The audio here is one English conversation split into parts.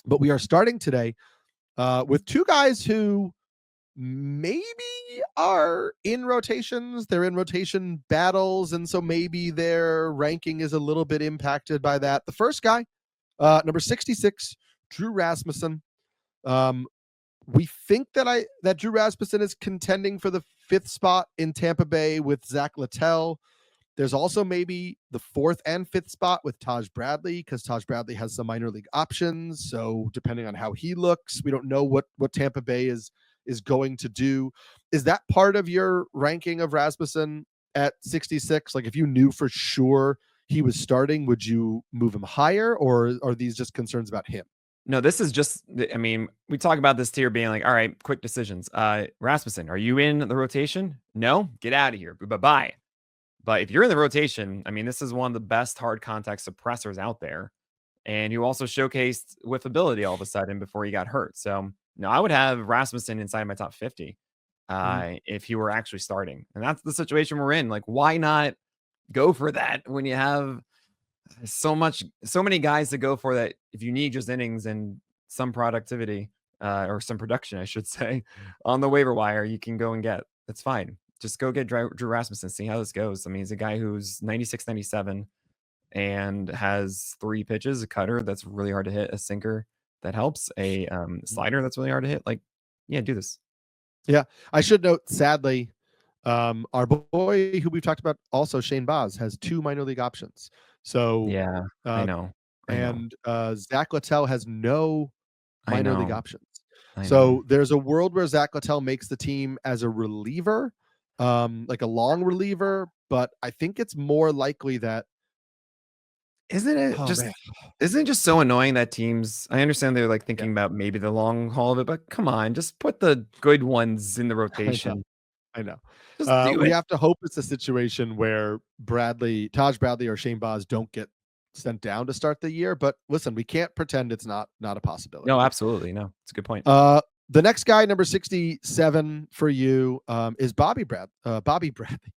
But we are starting today with two guys who maybe are in rotations. They're in rotation battles, and so maybe their ranking is a little bit impacted by that. The first guy, number 66, Drew Rasmussen. Um, we think that Drew Rasmussen is contending for the fifth spot in Tampa Bay with Zach Littell. There's also maybe the fourth and fifth spot with Taj Bradley, because Taj Bradley has some minor league options. So depending on how he looks, we don't know what Tampa Bay is going to do. Is that part of your ranking of Rasmussen at 66? Like, if you knew for sure he was starting, would you move him higher, or are these just concerns about him? No, this is just, I mean, we talk about this tier being like, all right, quick decisions. Rasmussen, are you in the rotation? No, get out of here. Bye-bye. But if you're in the rotation, I mean, this is one of the best hard contact suppressors out there. And you also showcased whiffability all of a sudden before he got hurt. So, no, I would have Rasmussen inside my top 50 if he were actually starting. And that's the situation we're in. Like, why not go for that when you have so many guys to go for that if you need just innings and some productivity or some production, I should say, on the waiver wire, you can go and get. That's fine. Just go get Drew Rasmussen, see how this goes. I mean, he's a guy who's 96, 97 and has 3 pitches, a cutter that's really hard to hit, a sinker that helps, a slider that's really hard to hit. Like, yeah, do this. Yeah, I should note, sadly, our boy who we've talked about also, Shane Baz, has 2 minor league options. So, Yeah, I uh, know. I know. and Zach Littell has no I minor league know. options. I know. So there's a world where Zach Littell makes the team as a reliever, like a long reliever, but I think it's more likely that. Isn't it Oh just man, isn't it just so annoying that teams I understand they're, like, yeah, thinking about maybe the long haul of it, but come on, just put the good ones in the I know, rotation. I know. Just do We it. have to hope it's a situation where Taj Bradley or Shane Baz don't get sent down to start the year. But listen, we can't pretend it's not a No, possibility. absolutely, no, it's a good point. Uh, the next guy, number 67 for you, is Bobby Bradley, Bobby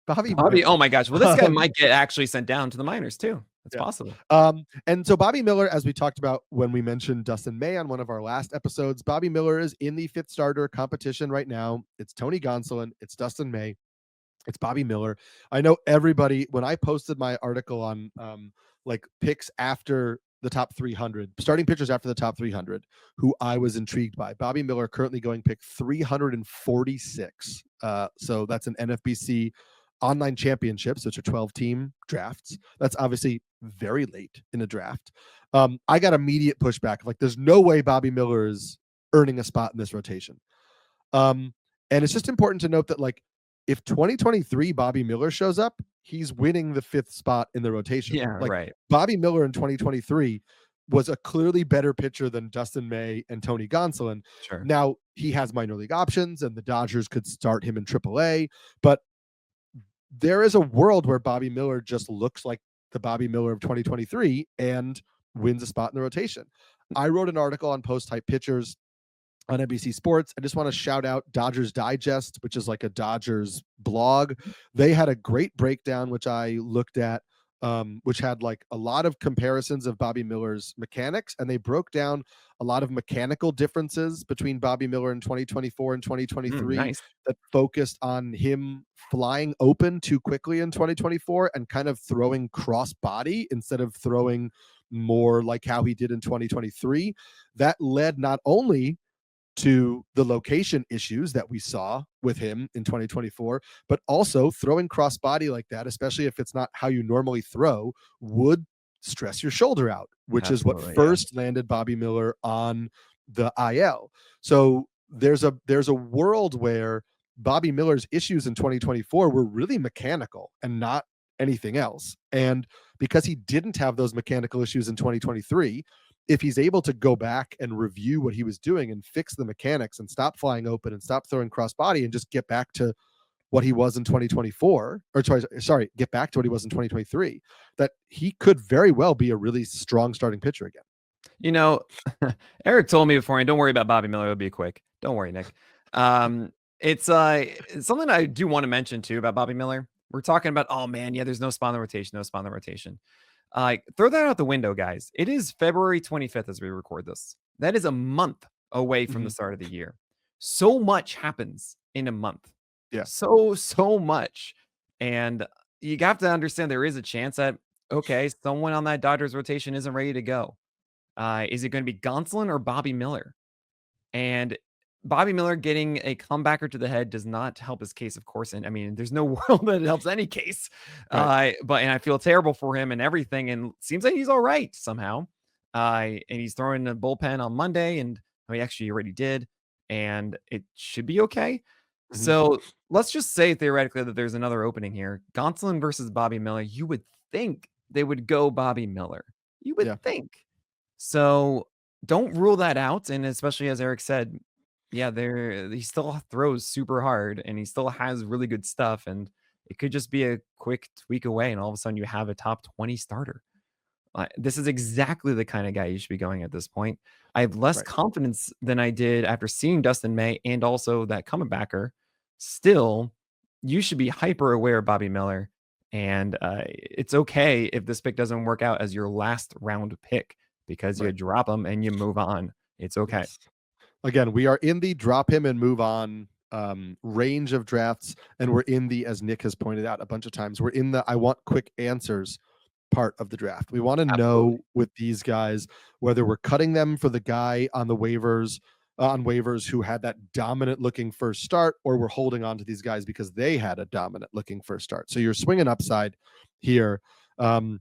Bobby, Miller. oh my gosh, well, this guy Um, might get actually sent down to the minors too. It's yeah. possible. And so Bobby Miller, as we talked about when we mentioned Dustin May on one of our last episodes, Bobby Miller is in the fifth starter competition right now. It's Tony Gonsolin, it's Dustin May, it's Bobby Miller. I know everybody, when I posted my article on like picks after the top 300, starting pitchers after the top 300, who I was intrigued by. Bobby Miller currently going pick 346. So that's an NFBC online championships, which are 12 team drafts. That's obviously very late in a draft. I got immediate pushback. Like, there's no way Bobby Miller is earning a spot in this rotation. And it's just important to note that, like, if 2023 Bobby Miller shows up, he's winning the fifth spot in the rotation. Yeah, Like, right. Bobby Miller in 2023 was a clearly better pitcher than Dustin May and Tony Gonsolin. Sure. Now, he has minor league options, and the Dodgers could start him in AAA, but there is a world where Bobby Miller just looks like the Bobby Miller of 2023 and wins a spot in the rotation. I wrote an article on post type pitchers on NBC Sports. I just want to shout out Dodgers Digest, which is like a Dodgers blog. They had a great breakdown, which I looked at, which had like a lot of comparisons of Bobby Miller's mechanics, and they broke down a lot of mechanical differences between Bobby Miller in 2024 and 2023 Nice. that focused on him flying open too quickly in 2024 and kind of throwing cross body instead of throwing more like how he did in 2023. That led not only to the location issues that we saw with him in 2024, but also throwing cross body like that, especially if it's not how you normally throw, would stress your shoulder out, which is what Absolutely, yeah. first landed Bobby Miller on the IL. So there's a world where Bobby Miller's issues in 2024 were really mechanical and not anything else. And because he didn't have those mechanical issues in 2023, if he's able to go back and review what he was doing and fix the mechanics and stop flying open and stop throwing cross body and just get back to what he was in 2024, or get back to what he was in 2023, that he could very well be a really strong starting pitcher again. You know, Eric told me beforehand, don't worry about Bobby Miller. It'll be quick. Don't worry, Nick. It's something I do want to mention too about Bobby Miller. We're talking about, oh man, yeah, there's no spot in the rotation, no spot in the rotation. Throw that out the window, guys. It is February 25th as we record this. That is a month away from the Mhm. start of the year. So much happens in a month. Yeah. So much. And you have to understand there is a chance that, okay, someone on that Dodgers rotation isn't ready to go. Is it going to be Gonsolin or Bobby Miller? And Bobby Miller getting a comebacker to the head does not help his case, of course. And I mean, there's no world that it helps any case. Right. But and I feel terrible for him and everything. And seems like he's all right somehow. And he's throwing the bullpen on Monday, and he actually already did, and it should be okay. Mhm. So let's just say theoretically that there's another opening here. Gonsolin versus Bobby Miller. You would think they would go Bobby Miller. You would Yeah. think. So don't rule that out. And especially as Eric said, yeah, there he still throws super hard and he still has really good stuff. And it could just be a quick tweak away, and all of a sudden you have a top 20 starter. This is exactly the kind of guy you should be going at this point. I have less Right. confidence than I did after seeing Dustin May and also that comebacker. Still, you should be hyper aware of Bobby Miller. And it's okay if this pick doesn't work out as your last round pick because you Right. drop him and you move on. It's okay. Yes. Again, we are in the drop him and move on range of drafts, and we're in the, as Nick has pointed out a bunch of times, we're in the I want quick answers part of the draft. We want to Absolutely. know with these guys whether we're cutting them for the guy on the waivers on waivers who had that dominant looking first start, or we're holding on to these guys because they had a dominant looking first start. So you're swinging upside here. Um,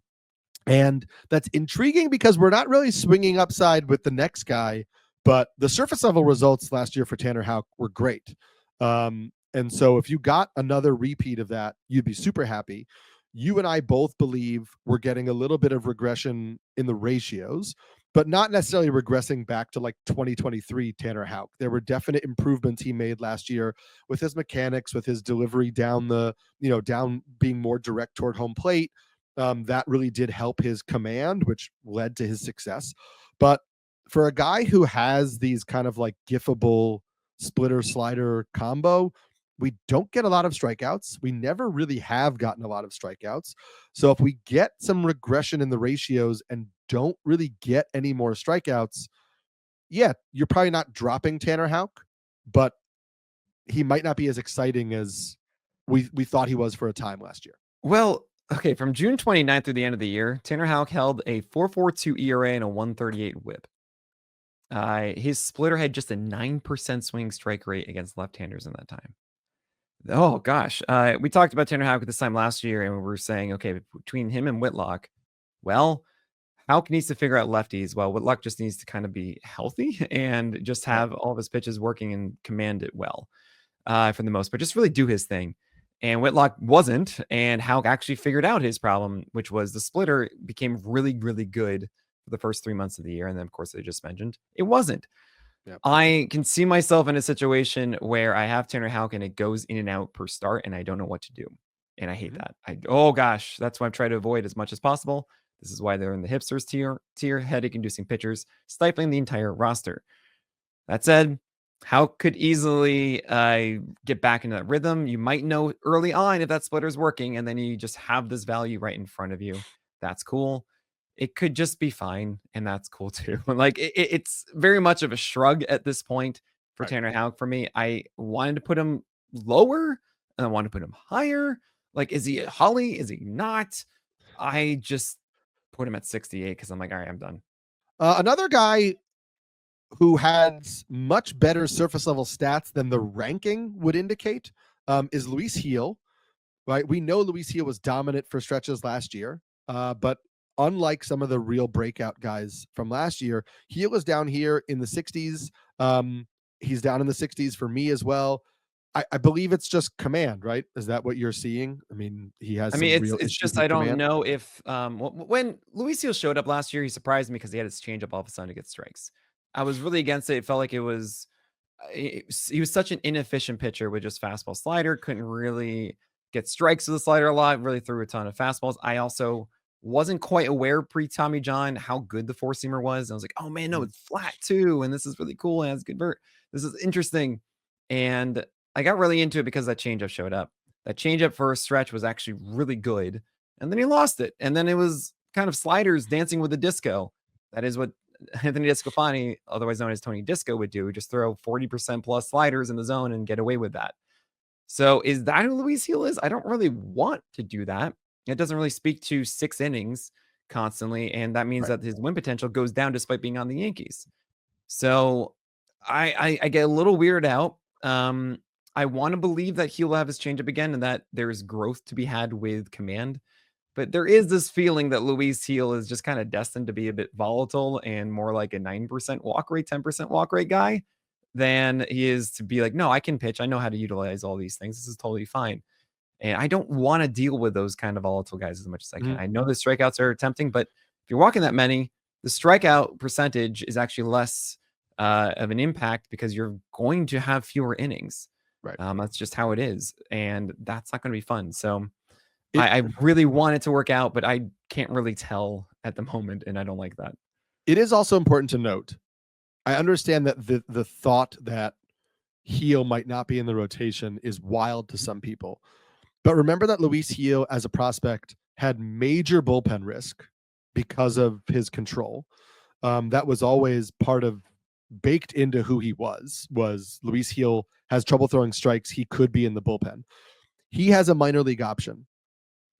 and that's intriguing because we're not really swinging upside with the next guy, but the surface level results last year for Tanner Houck were great. And so if you got another repeat of that, you'd be super happy. You and I both believe we're getting a little bit of regression in the ratios, but not necessarily regressing back to like 2023 Tanner Houck. There were definite improvements he made last year with his mechanics, with his delivery down the, down being more direct toward home plate. That really did help his command, which led to his success. But for a guy who has these kind of like gifable splitter slider combo, we don't get a lot of strikeouts. We never really have gotten a lot of strikeouts. So if we get some regression in the ratios and don't really get any more strikeouts, yeah, you're probably not dropping Tanner Houck, but he might not be as exciting as we thought he was for a time last year. Well, okay, from June 29th through the end of the year, Tanner Houck held a 4.42 ERA and a 138 whip. His splitter had just a 9% swing strike rate against left-handers in that time. Oh gosh. We talked about Tanner Houck this time last year, and we were saying, okay, between him and Whitlock, well, Houck needs to figure out lefties. Well, Whitlock just needs to kind of be healthy and just Right. have all of his pitches working and command it well, for the most part. Just really do his thing. And Whitlock wasn't, and Houck actually figured out his problem, which was the splitter became really, really good for the first 3 months of the year. And then, of course, I just mentioned it wasn't. Yeah. I can see myself in a situation where I have Tanner Houck and it goes in and out per start, and I don't know what to do. And I hate Mhm. that. Oh gosh, that's why I'm trying to avoid as much as possible. This is why they're in the hipsters tier, headache inducing pitchers, stifling the entire roster. That said, how could easily get back into that rhythm? You might know early on if that splitter is working, and then you just have this value right in front of you. That's cool. It could just be fine, and that's cool too. Like it's very much of a shrug at this point for Right. Tanner Houck for me. I wanted to put him lower, and I wanted to put him higher. Like, is he a Holly? Is he not? I just put him at 68 because I'm like, all right, I'm done. Another guy who has much better surface level stats than the ranking would indicate is Luis Heel. Right, we know Luis Heel was dominant for stretches last year, but unlike some of the real breakout guys from last year, Heel is down here in the 60s. He's down in the 60s for me as well. I believe it's just command, right? Is that what you're seeing? I mean, he has I mean, some it's real it's issues just I with don't command. know if when Luis Seal showed up last year, he surprised me because he had his changeup all of a sudden to get strikes. I was really against it. It felt like he was such an inefficient pitcher with just fastball slider. Couldn't really get strikes with the slider a lot. Really threw a ton of fastballs. I also wasn't quite aware pre Tommy John how good the four seamer was. I was like, oh man, no, Mhm. it's flat too, and this is really cool and it's good vert. This is interesting, and I got really into it because that changeup showed up. That changeup for a stretch was actually really good, and then he lost it, and then it was kind of sliders dancing with the disco. That is what Anthony Desclafani, otherwise known as Tony Disco, would do. Just throw 40% plus sliders in the zone and get away with that. So is that who Luis Heel is? I don't really want to do that. It doesn't really speak to 6 innings constantly, and that means Right. that his win potential goes down despite being on the Yankees. So I get a little weirded out. I want to believe that he'll have his changeup again and that there's growth to be had with command. But there is this feeling that Luis Heel is just kind of destined to be a bit volatile and more like a 9% walk rate, 10% walk rate guy than he is to be like, no, I can pitch. I know how to utilize all these things. This is totally fine. And I don't want to deal with those kind of volatile guys as much as I can. Mhm. I know the strikeouts are tempting, but if you're walking that many, the strikeout percentage is actually less of an impact because you're going to have fewer innings. Right. That's just how it is. And that's not going to be fun. So It I really want it to work out, but I can't really tell at the moment. And I don't like that. it is also important to note. I understand that the thought that Heel might not be in the rotation is wild to some people. But remember that Luis Heel, as a prospect, had major bullpen risk because of his control. That was always part of baked into who he was Luis Heel has trouble throwing strikes. He could be in the bullpen. He has a minor league option.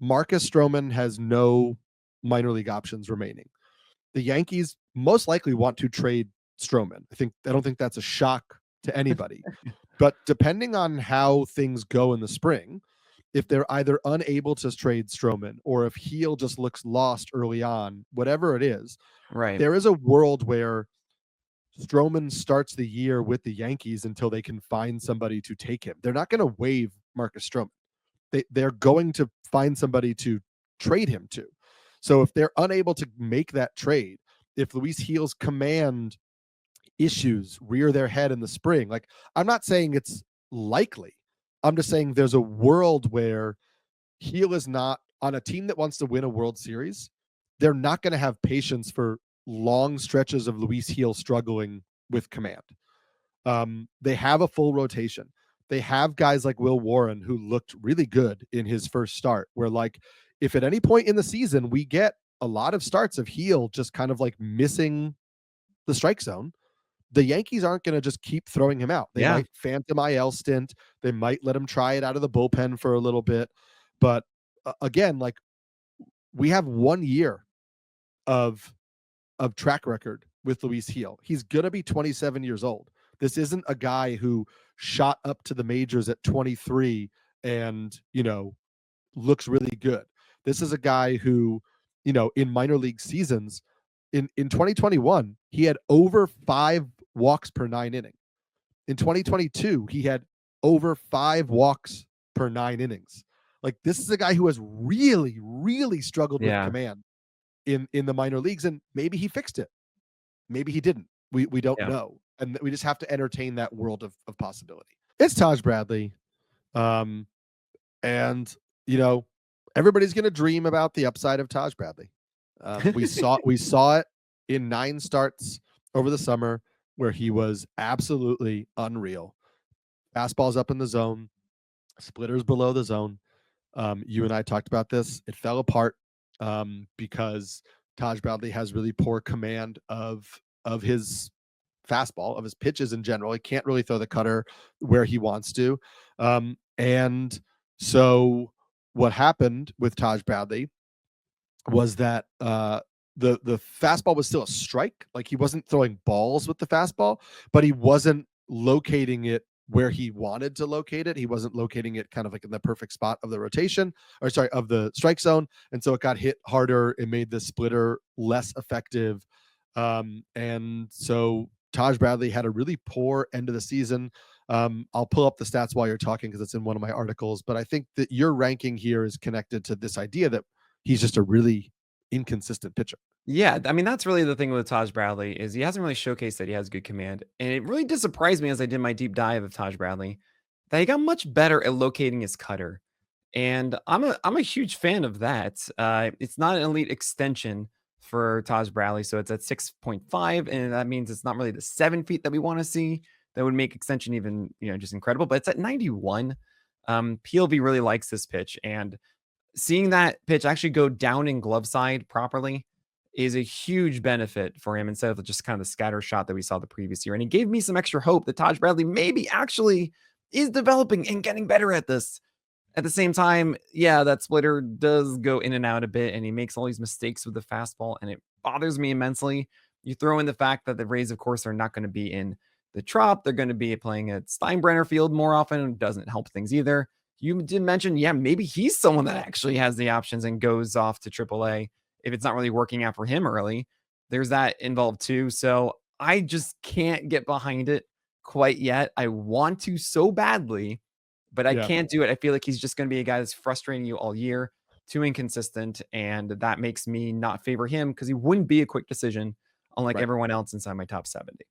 Marcus Stroman has no minor league options remaining. The Yankees most likely want to trade Stroman. I don't think that's a shock to anybody. But depending on how things go in the spring, if they're either unable to trade Stroman or if Heel just looks lost early on, whatever it is, Right. there is a world where Stroman starts the year with the Yankees until they can find somebody to take him. They're not going to waive Marcus Stroman. They're going to find somebody to trade him to. So if they're unable to make that trade, if Luis Heel's command issues rear their head in the spring, like, I'm not saying it's likely. I'm just saying there's a world where Heel is not on a team that wants to win a World Series. They're not going to have patience for long stretches of Luis Heel struggling with command. They have a full rotation. They have guys like Will Warren who looked really good in his first start, where, like, if at any point in the season we get a lot of starts of Heel just kind of like missing the strike zone, the Yankees aren't going to just keep throwing him out. They Yeah. might phantom IL stint. They might let him try it out of the bullpen for a little bit. But again, like, we have 1 year of track record with Luis Heel. He's going to be 27 years old. This isn't a guy who shot up to the majors at 23 and, looks really good. This is a guy who, in minor league seasons, in 2021, he had over 5 walks per 9 inning. In 2022, he had over 5 walks per 9 innings. Like, this is a guy who has really, really struggled with Yeah. command in the minor leagues, and maybe he fixed it. Maybe he didn't. We don't Yeah. know. And we just have to entertain that world of possibility. It's Taj Bradley. Um, and everybody's gonna dream about the upside of Taj Bradley. We saw it in 9 starts over the summer where he was absolutely unreal. Fastballs up in the zone, splitters below the zone. You and I talked about this. It fell apart because Taj Bradley has really poor command of his fastball, of his pitches in general. He can't really throw the cutter where he wants to. And so what happened with Taj Bradley was that the fastball was still a strike. Like, he wasn't throwing balls with the fastball, but he wasn't locating it where he wanted to locate it. He wasn't locating it kind of like in the perfect spot of the rotation, or sorry, of the strike zone. And so it got hit harder. It made the splitter less effective. And so Taj Bradley had a really poor end of the season. I'll pull up the stats while you're talking because it's in one of my articles, but I think that your ranking here is connected to this idea that he's just a really inconsistent pitcher. Yeah, I mean, that's really the thing with Taj Bradley is he hasn't really showcased that he has good command. And it really did surprise me as I did my deep dive of Taj Bradley that he got much better at locating his cutter. And I'm a huge fan of that. It's not an elite extension for Taj Bradley, so it's at 6.5, and that means it's not really the 7 feet that we want to see. That would make extension even, just incredible. But it's at 91. PLV really likes this pitch, and seeing that pitch actually go down in glove side properly is a huge benefit for him instead of just kind of the scatter shot that we saw the previous year. And it gave me some extra hope that Taj Bradley maybe actually is developing and getting better at this. At the same time, yeah, that splitter does go in and out a bit, and he makes all these mistakes with the fastball, and it bothers me immensely. You throw in the fact that the Rays, of course, are not going to be in the Trop. They're going to be playing at Steinbrenner Field more often. Doesn't help things either. You did mention, yeah, maybe he's someone that actually has the options and goes off to AAA if it's not really working out for him early. There's that involved too. So I just can't get behind it quite yet. I want to so badly, but I Yeah, can't do it. I feel like he's just going to be a guy that's frustrating you all year, too inconsistent, and that makes me not favor him because he wouldn't be a quick decision, unlike right. everyone else inside my top 70.